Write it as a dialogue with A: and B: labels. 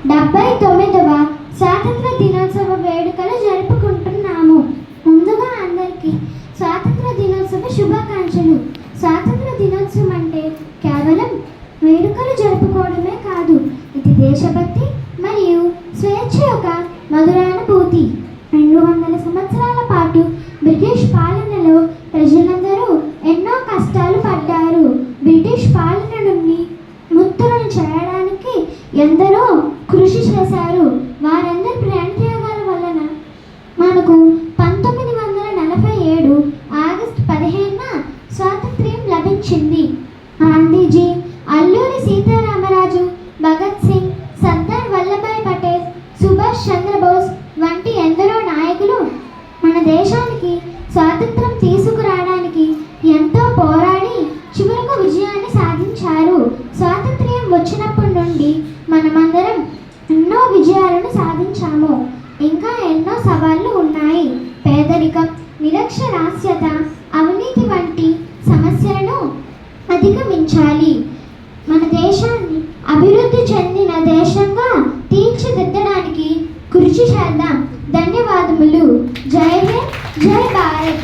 A: 79వ స్వాతంత్ర దినోత్సవ వేడుకలు జరుపుకుంటున్నాము. ముందుగా అందరికీ స్వాతంత్ర దినోత్సవ శుభాకాంక్షలు. స్వాతంత్ర దినోత్సవం అంటే కేవలం వేడుకలు జరుపుకోవడమే కాదు, ఇది దేశభక్తి మరియు స్వేచ్ఛ యొక్క మధురానుభూతి. 200 సంవత్సరాల పాటు బ్రిటిష్ పాలనలో ప్రజలందరూ ఎన్నో కష్టాలు పడ్డారు. బ్రిటిష్ పాలన నుండి ముక్తులను చేయడానికి ఎందరో కృషి చేశారు. వారందరి ప్రాణత్యాగాల వలన మనకు 1947 ఆగస్టు 15న స్వాతంత్ర్యం లభించింది. గాంధీజీ, అల్లూరి సీతారామరాజు, భగత్ సింగ్, సర్దార్ వల్లభాయ్ పటేల్, సుభాష్ చంద్రబోస్ వంటి ఎందరో నాయకులు మన దేశానికి స్వాతంత్రం తీసుకురావడానికి ఎంతో పోరాడి చివరకు విజయాన్ని సాధించారు. స్వాతంత్ర్యం వచ్చినప్పటి నుండి మనమందరం ఎన్నో విజయాలను సాధించాము. ఇంకా ఎన్నో సవాళ్లు ఉన్నాయి. పేదరికం, నిరక్షరాస్యత, అవినీతి వంటి సమస్యలను అధిగమించాలి. మన దేశాన్ని అభివృద్ధి చెందిన దేశంగా తీర్చిదిద్దడానికి కృషి చేద్దాం. ధన్యవాదములు. జై హింద్, జై భారత్.